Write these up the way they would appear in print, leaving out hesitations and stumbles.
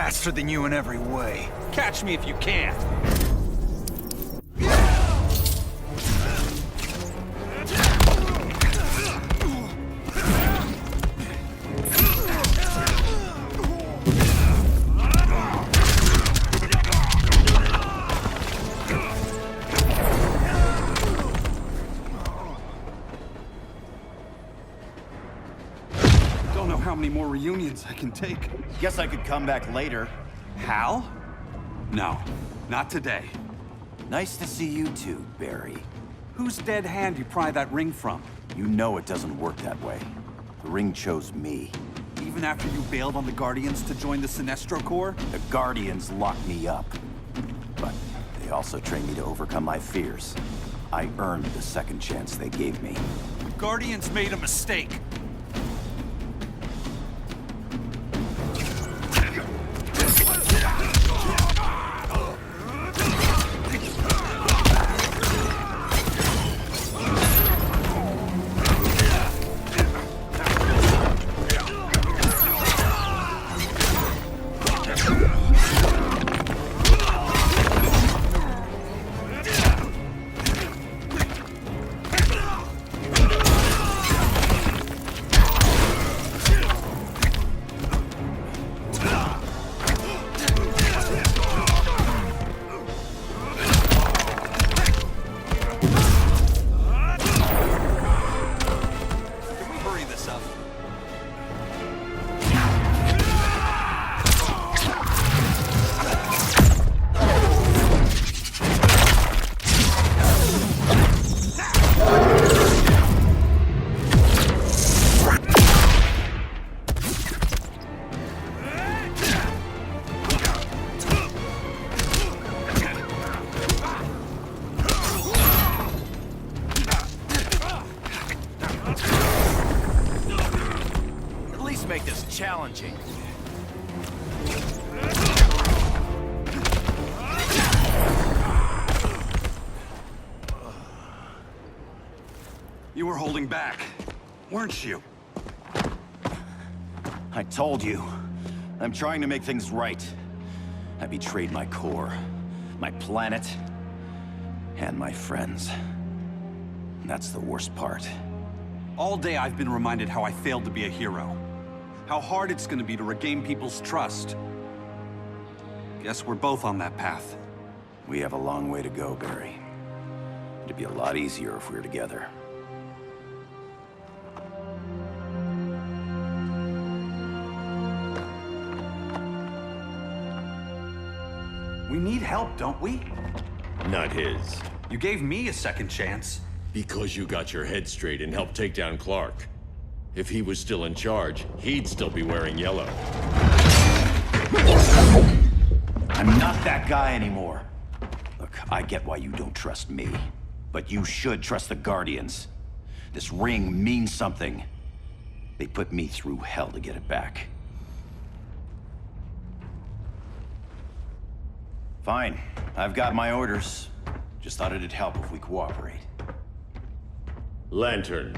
faster than you in every way. Catch me if you can. Don't know how many more reunions I can take. Guess I could come back later. Hal? No, not today. Nice to see you too, Barry. Whose dead hand you pry that ring from? You know it doesn't work that way. The ring chose me. Even after you bailed on the Guardians to join the Sinestro Corps? The Guardians locked me up. But they also trained me to overcome my fears. I earned the second chance they gave me. The Guardians made a mistake. Make this challenging. You were holding back, weren't you? I told you. I'm trying to make things right. I betrayed my core, my planet, and my friends. That's the worst part. All day I've been reminded how I failed to be a hero. How hard it's gonna be to regain people's trust. Guess we're both on that path. We have a long way to go, Barry. It'd be a lot easier if we were together. We need help, don't we? Not his. You gave me a second chance. Because you got your head straight and helped take down Clark. If he was still in charge, he'd still be wearing yellow. I'm not that guy anymore. Look, I get why you don't trust me. But you should trust the Guardians. This ring means something. They put me through hell to get it back. Fine. I've got my orders. Just thought it'd help if we cooperate. Lantern.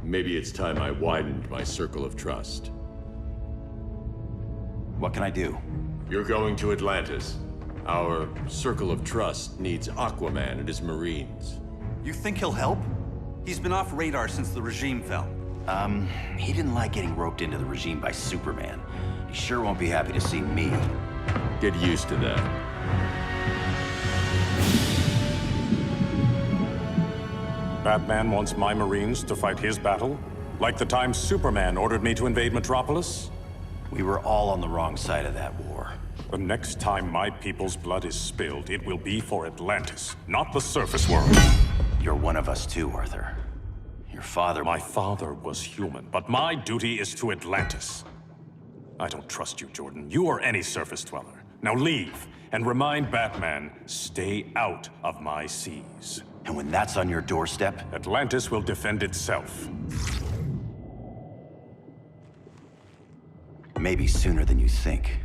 Maybe it's time I widened my circle of trust. What can I do? You're going to Atlantis. Our circle of trust needs Aquaman and his Marines. You think he'll help? He's been off radar since the regime fell. He didn't like getting roped into the regime by Superman. He sure won't be happy to see me. Get used to that. Batman wants my Marines to fight his battle? Like the time Superman ordered me to invade Metropolis? We were all on the wrong side of that war. The next time my people's blood is spilled, it will be for Atlantis, not the surface world. You're one of us too, Arthur. Your father... My father was human, but my duty is to Atlantis. I don't trust you, Jordan. You or any surface dweller. Now leave, and remind Batman, stay out of my seas. And when that's on your doorstep... Atlantis will defend itself. Maybe sooner than you think.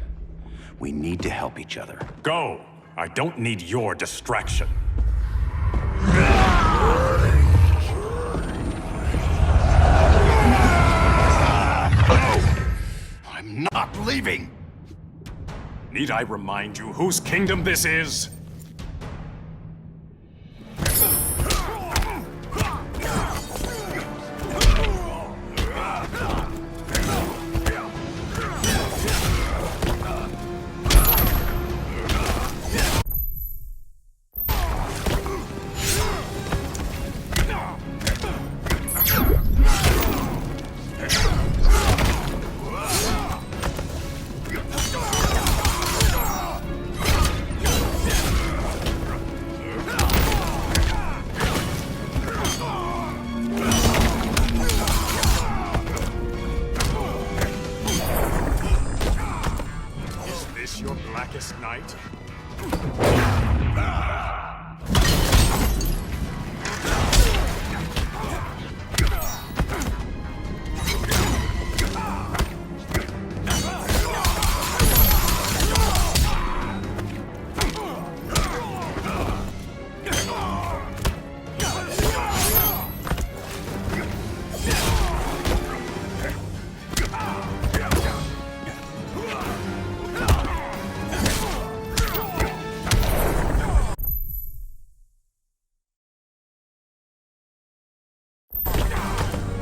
We need to help each other. Go! I don't need your distraction. I'm not leaving! Need I remind you whose kingdom this is? Is this your blackest night?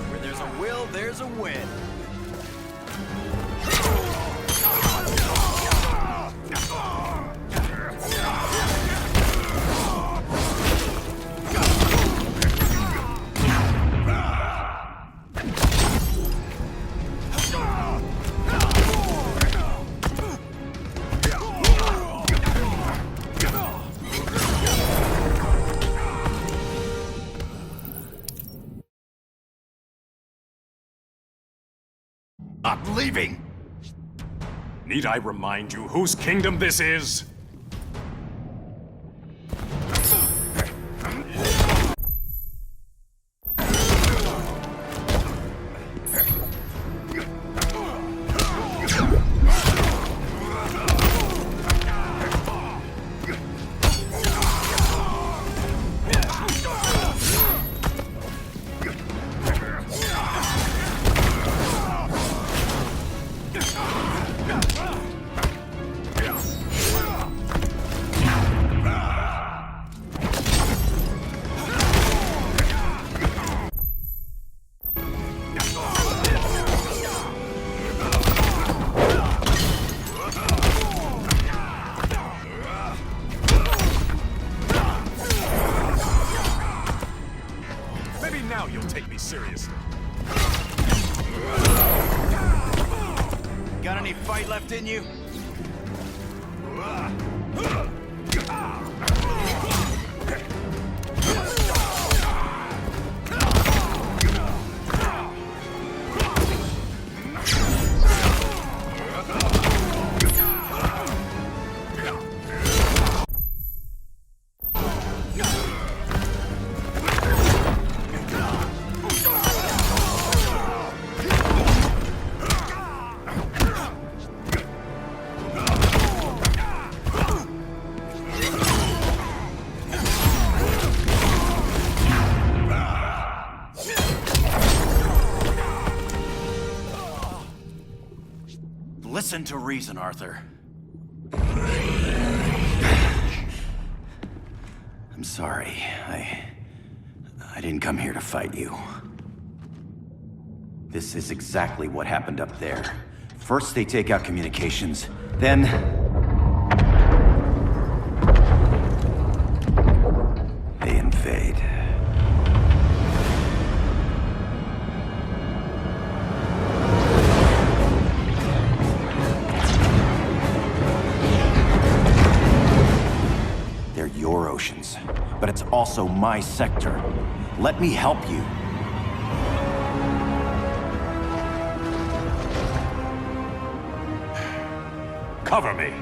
Where there's a will, there's a win. I'm leaving! Need I remind you whose kingdom this is? Maybe now you'll take me seriously. Got any fight left in you? Listen to reason, Arthur. I'm sorry. I didn't come here to fight you. This is exactly what happened up there. First they take out communications, then... they invade. They're your oceans, but it's also my sector. Let me help you. Cover me.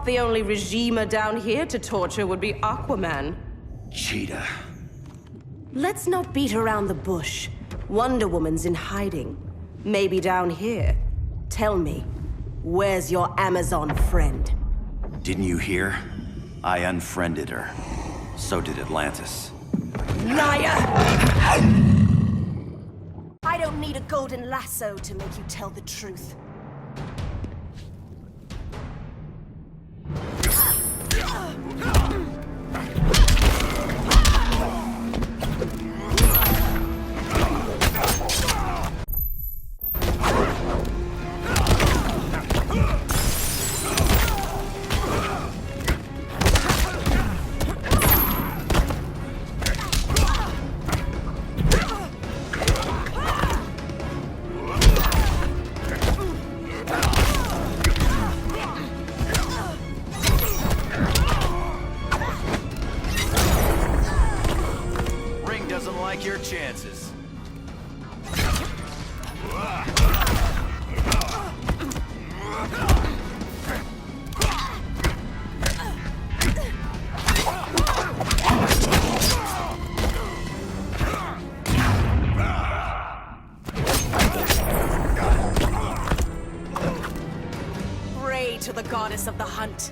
thought the only regimer down here to torture would be Aquaman. Cheetah. Let's not beat around the bush. Wonder Woman's in hiding. Maybe down here. Tell me, where's your Amazon friend? Didn't you hear? I unfriended her. So did Atlantis. Liar! I don't need a golden lasso to make you tell the truth. Doesn't like your chances. Pray to the goddess of the hunt.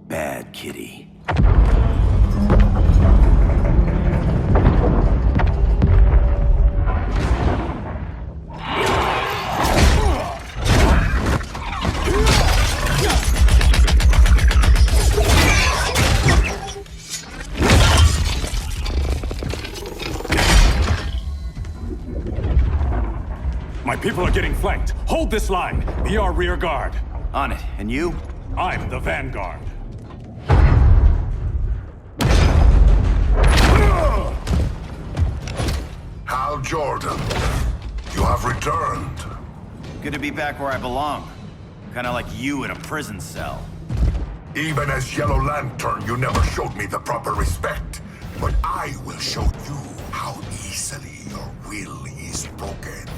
Bad kitty. My people are getting flanked. Hold this line. Be our rear guard. On it. And you? I'm the vanguard. Hal Jordan, you have returned. Good to be back where I belong. Kinda like you in a prison cell. Even as Yellow Lantern, you never showed me the proper respect. But I will show you how easily your will is broken.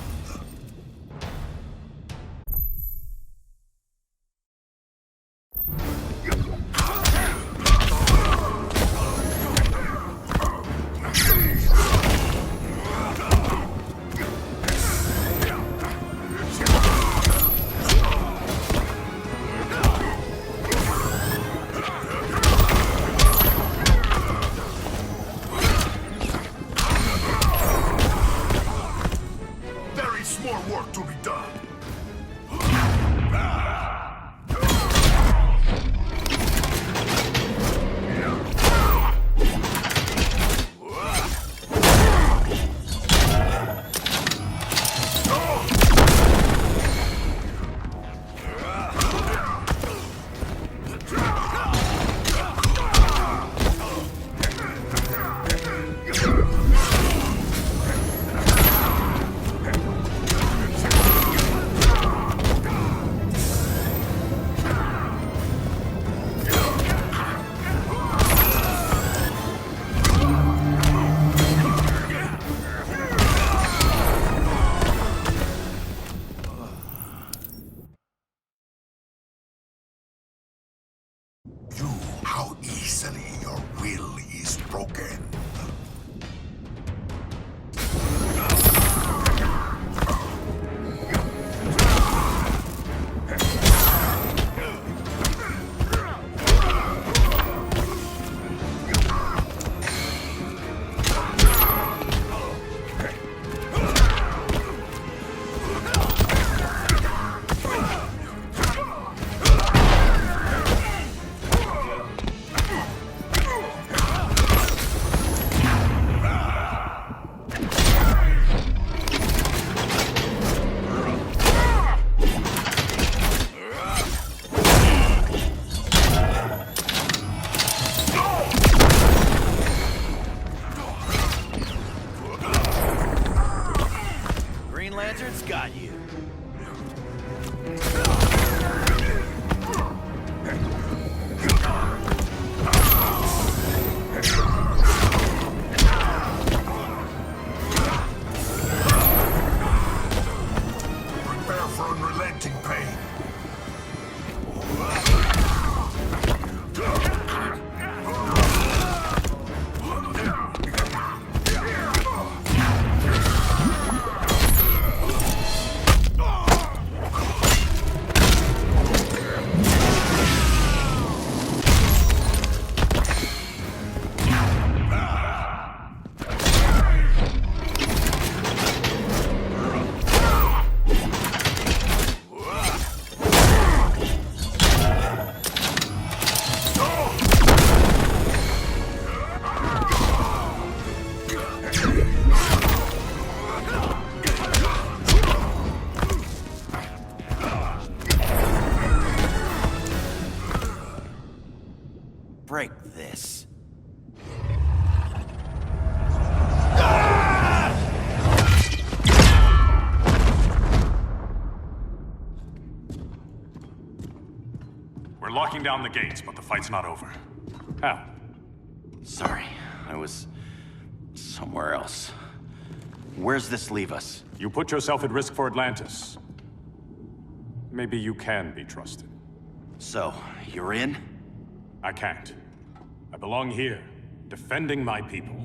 break this. We're locking down the gates, but the fight's not over. How? Sorry, I was somewhere else. Where's this leave us? You put yourself at risk for Atlantis. Maybe you can be trusted. So, you're in? I can't. I belong here, defending my people.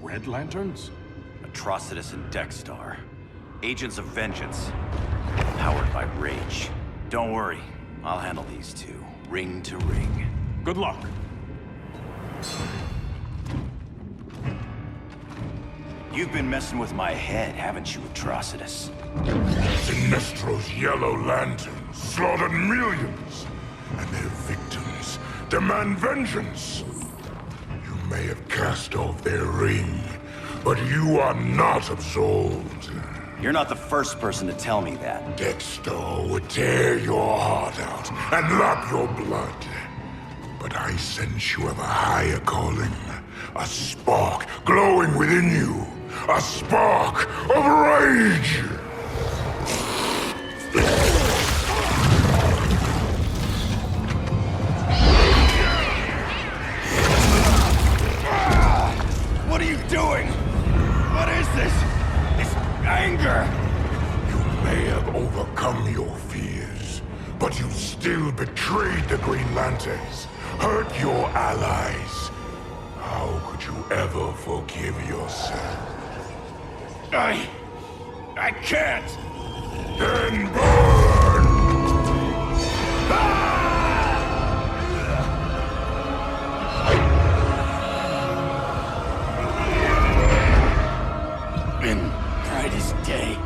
Red Lanterns? Atrocitus and Dexstar. Agents of Vengeance. Powered by rage. Don't worry, I'll handle these two, ring to ring. Good luck. You've been messing with my head, haven't you, Atrocitus? Sinestro's Yellow Lanterns slaughtered millions, and their victims demand vengeance. You may have cast off their ring, but you are not absolved. You're not the first person to tell me that. Dexter would tear your heart out and lap your blood. But I sense you have a higher calling. A spark glowing within you. A spark of rage! What are you doing? What is this? This anger? You may have overcome your fears, but you still betrayed the Green Lanterns, hurt your allies. How could you ever forgive yourself? I can't! Then burn! In brightest day,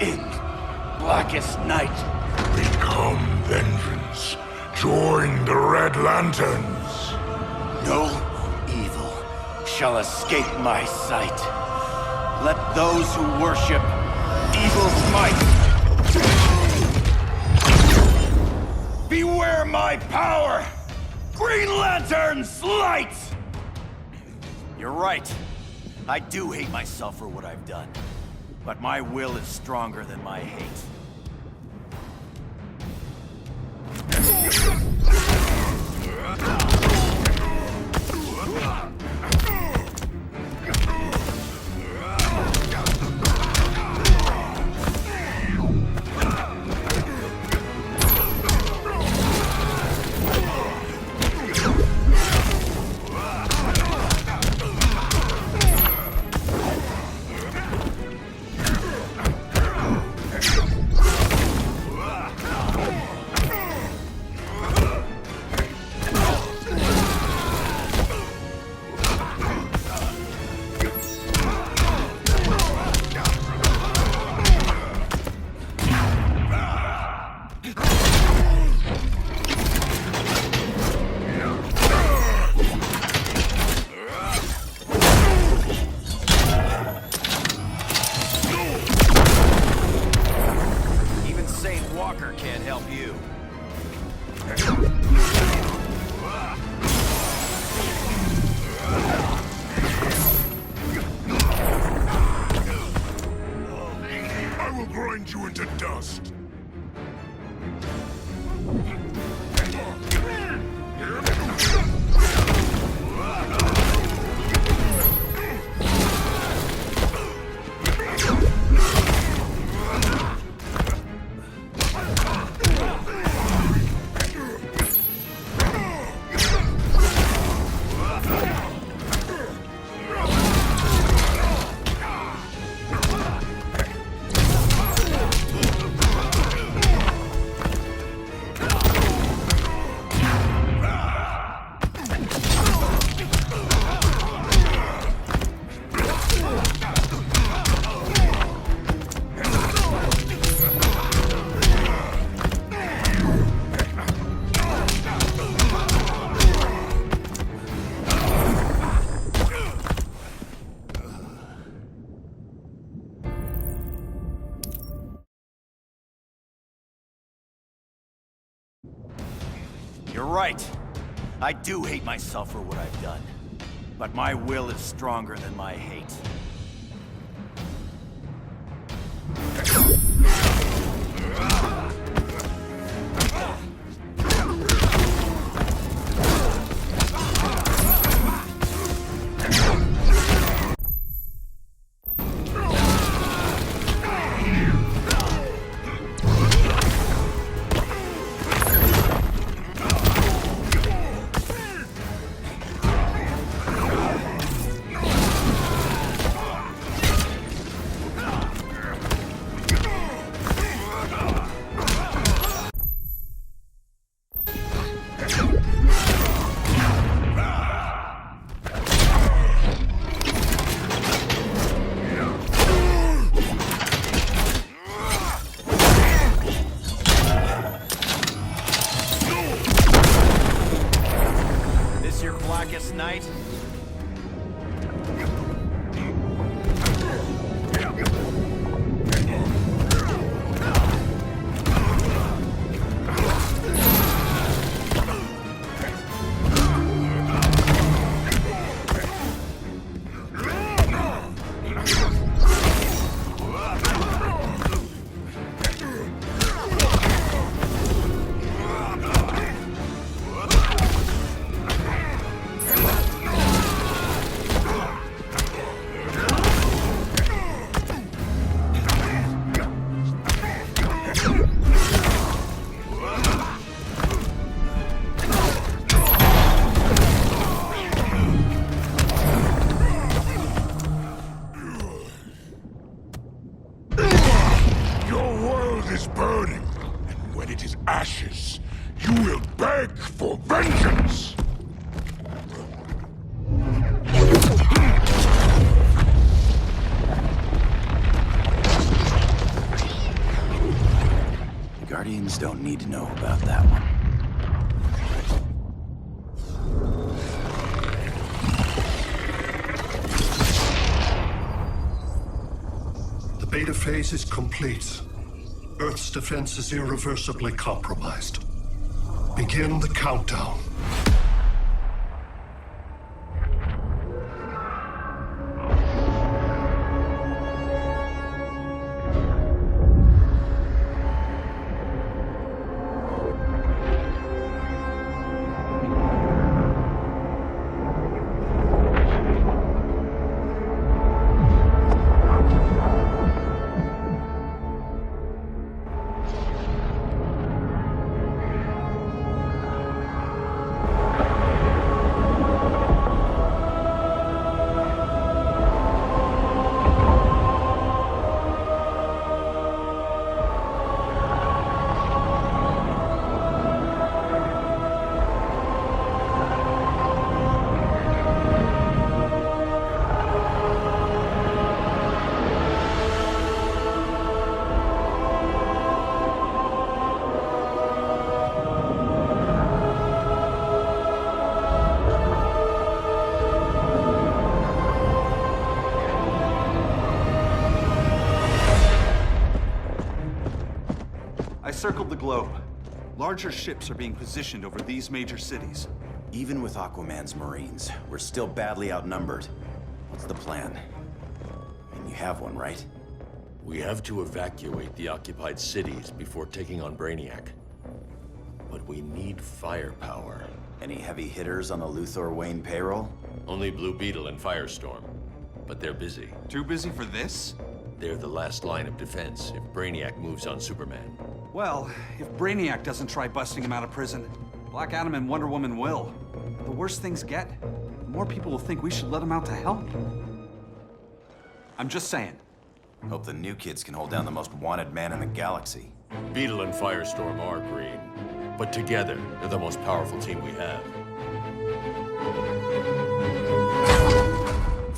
in blackest night. Become vengeance. Join the Red Lanterns. No evil shall escape my sight. Let those who worship evil's might beware my power! Green Lantern's light! You're right. I do hate myself for what I've done. But my will is stronger than my hate. Grind you into dust. You're right. I do hate myself for what I've done. But my will is stronger than my hate. Night. Is burning, and when it is ashes, you will beg for vengeance! The Guardians don't need to know about that one. The beta phase is complete. Earth's defense is irreversibly compromised. Begin the countdown. I circled the globe. Larger ships are being positioned over these major cities. Even with Aquaman's Marines, we're still badly outnumbered. What's the plan? And you have one, right? We have to evacuate the occupied cities before taking on Brainiac. But we need firepower. Any heavy hitters on the Luthor Wayne payroll? Only Blue Beetle and Firestorm. But they're busy. Too busy for this? They're the last line of defense if Brainiac moves on Superman. Well, if Brainiac doesn't try busting him out of prison, Black Adam and Wonder Woman will. The worse things get, the more people will think we should let him out to help. I'm just saying. Hope the new kids can hold down the most wanted man in the galaxy. Beetle and Firestorm are green, but together, they're the most powerful team we have.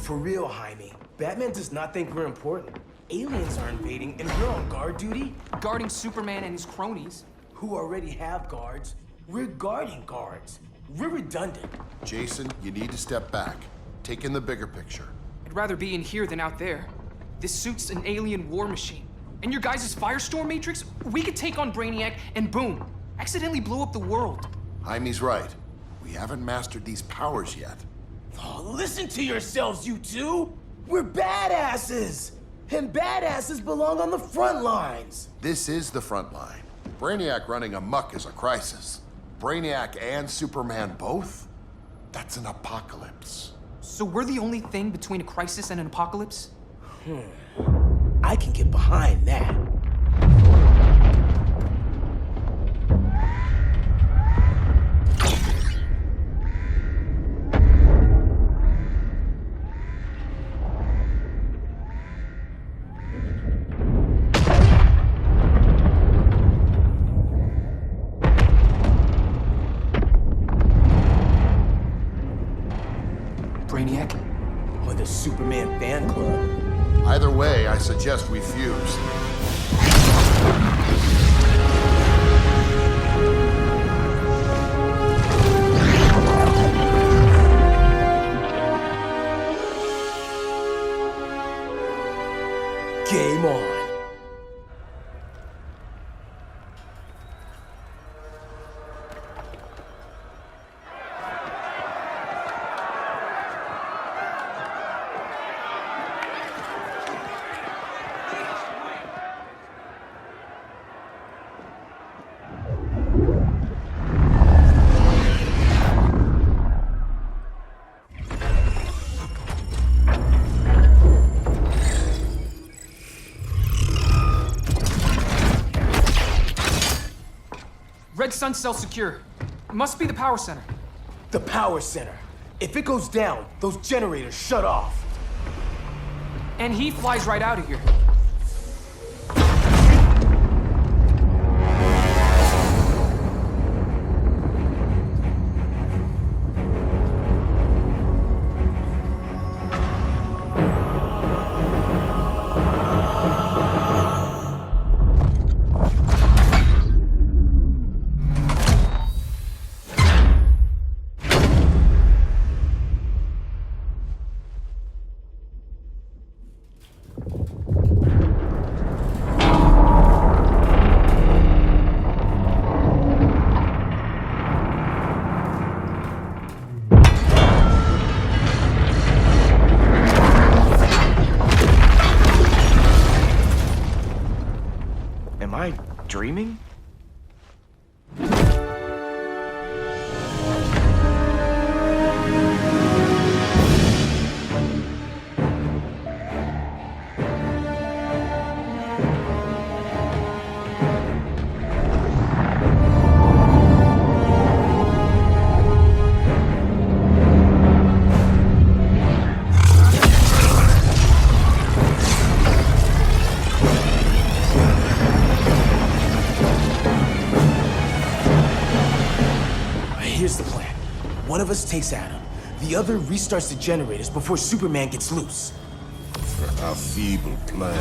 For real, Jaime. Batman does not think we're important. Aliens are invading, and we're on guard duty? Guarding Superman and his cronies. Who already have guards. We're guarding guards. We're redundant. Jason, you need to step back. Take in the bigger picture. I'd rather be in here than out there. This suit's an alien war machine. And your guys' Firestorm Matrix, we could take on Brainiac and boom, accidentally blow up the world. Jaime's right. We haven't mastered these powers yet. Oh, listen to yourselves, you two! We're badasses! And badasses belong on the front lines! This is the front line. Brainiac running amok is a crisis. Brainiac and Superman both? That's an apocalypse. So we're the only thing between a crisis and an apocalypse? I can get behind that. Brainiac? Or the Superman fan club. Either way, I suggest we fuse. Game on. Red Sun cell secure. Must be the power center. The power center. If it goes down, those generators shut off. And he flies right out of here. Am I dreaming? Here's the plan. One of us takes Adam. The other restarts the generators before Superman gets loose. A feeble plan.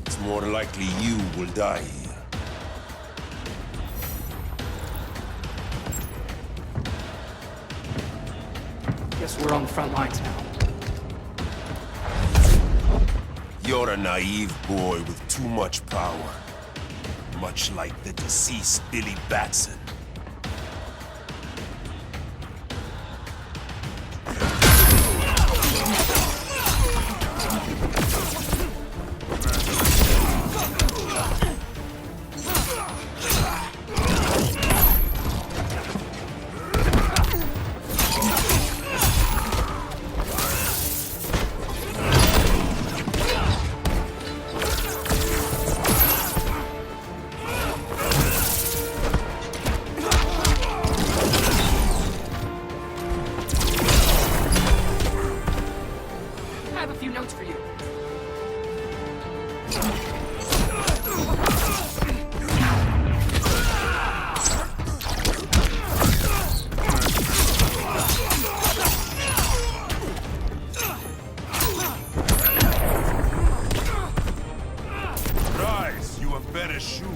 It's more likely you will die here. Guess we're on the front lines now. You're a naive boy with too much power. Much like the deceased Billy Batson. I have a few notes for you. Rise, you have better shoot.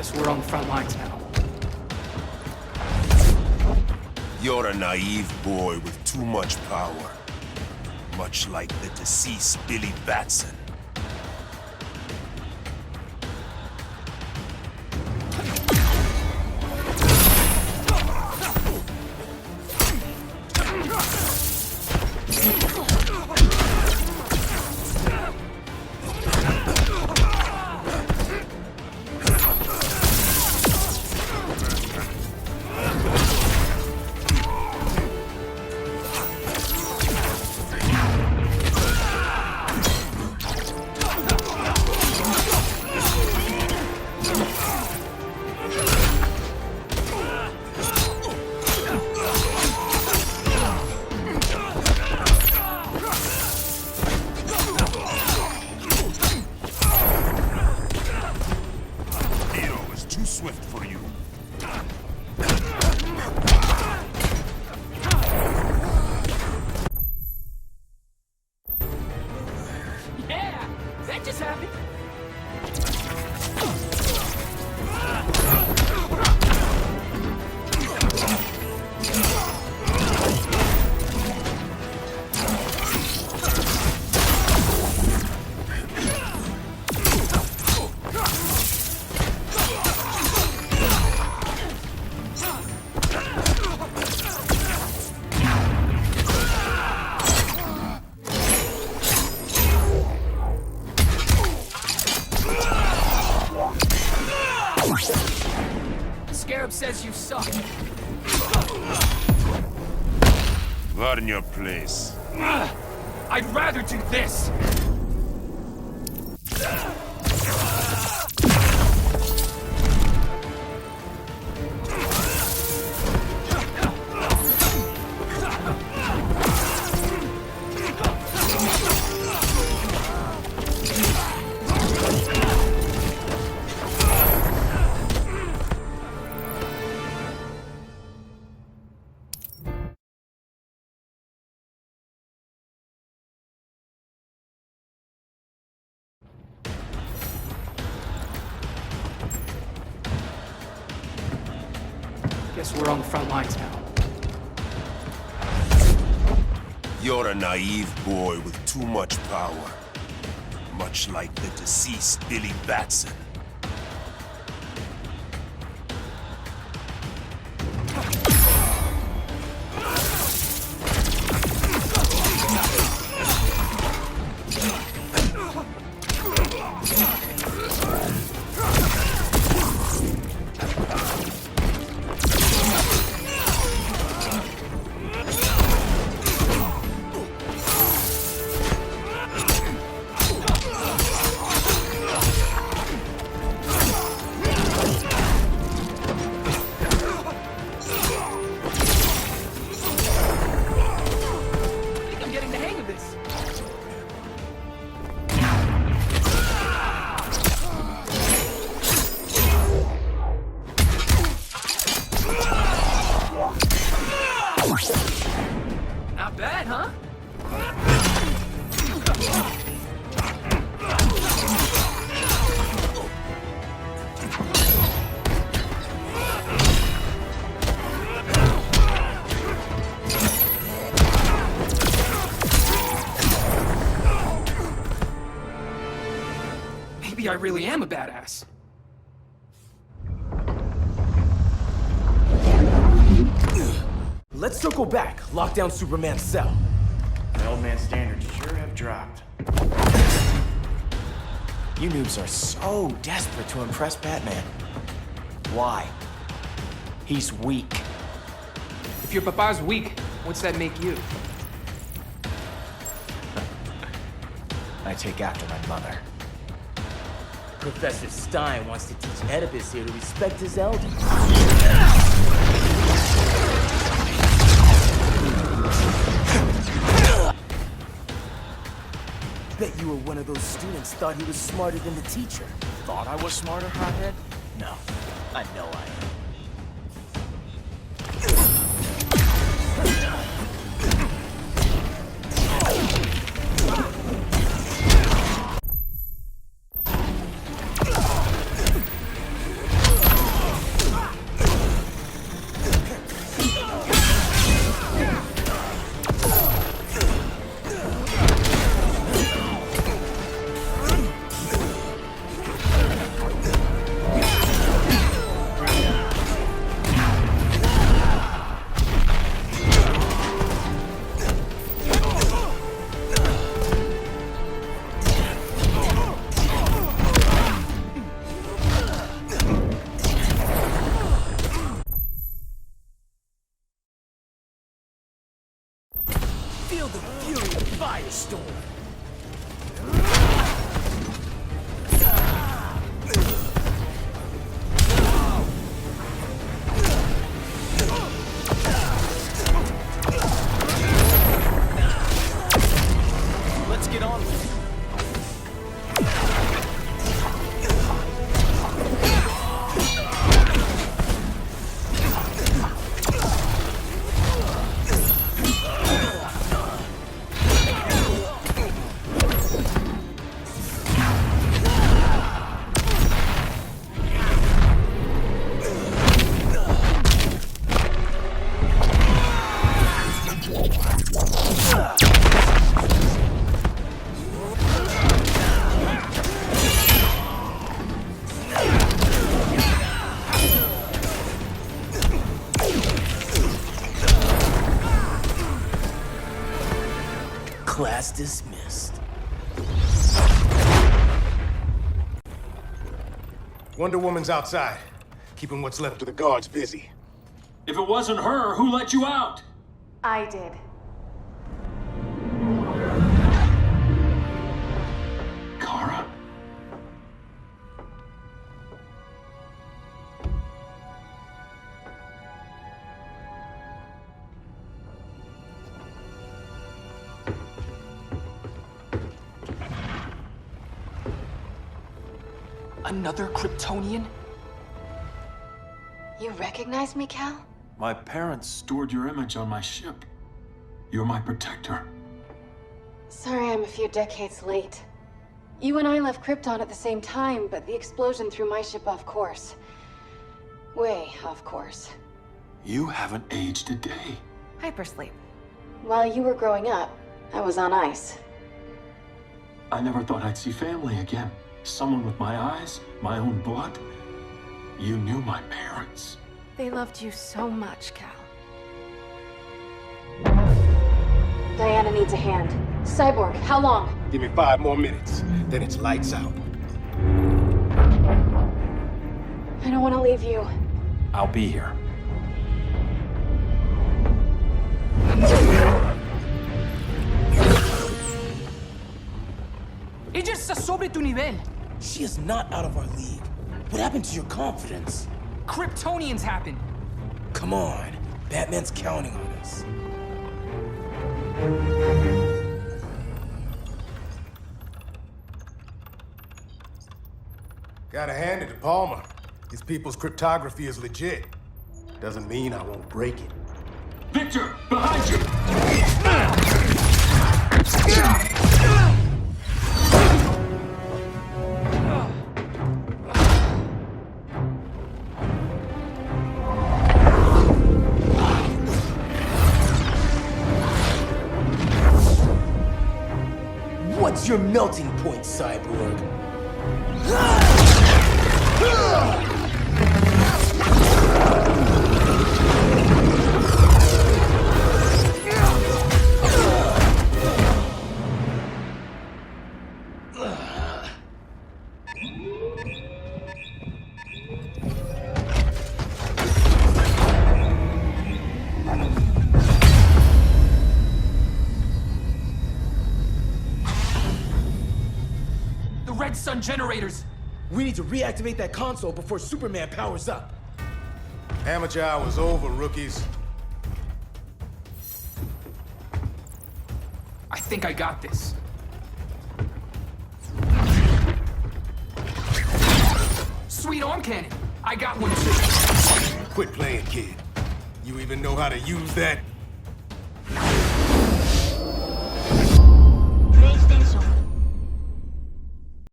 Guess we're on the front lines now. You're a naive boy with too much power. Much like the deceased Billy Batson. Says you suck. Learn your place. I'd rather do this. Guess we're on the front lines now. You're a naive boy with too much power. Much like the deceased Billy Batson. Not bad, huh? Maybe I really am a badass. Let's circle back. Lock down Superman's cell. The old man's standards sure have dropped. You noobs are so desperate to impress Batman. Why? He's weak. If your papa's weak, what's that make you? I take after my mother. Professor Stein wants to teach Oedipus here to respect his elders. Bet you were one of those students thought he was smarter than the teacher. Thought I was smarter, hothead? No, I know I am. Case dismissed. Wonder Woman's outside, keeping what's left of the guards busy. If it wasn't her, who let you out? I did. Kara? Another Kryptonian? You recognize me, Cal? My parents stored your image on my ship. You're my protector. Sorry I'm a few decades late. You and I left Krypton at the same time, but the explosion threw my ship off course. Way off course. You haven't aged a day. Hypersleep. While you were growing up, I was on ice. I never thought I'd see family again. Someone with my eyes, my own blood. You knew my parents. They loved you so much, Cal. Diana needs a hand. Cyborg, how long? Give me 5 more minutes, then it's lights out. I don't want to leave you. I'll be here. Ella está sobre tu nivel. She is not out of our league. What happened to your confidence? Kryptonians happen. Come on. Batman's counting on us. Gotta hand it to Palmer. His people's cryptography is legit. Doesn't mean I won't break it. Victor, behind you! What's your melting point, Cyborg? Red Sun generators! We need to reactivate that console before Superman powers up. Amateur hour's over, rookies. I think I got this. Sweet arm cannon! I got one too! Quit playing, kid. You even know how to use that?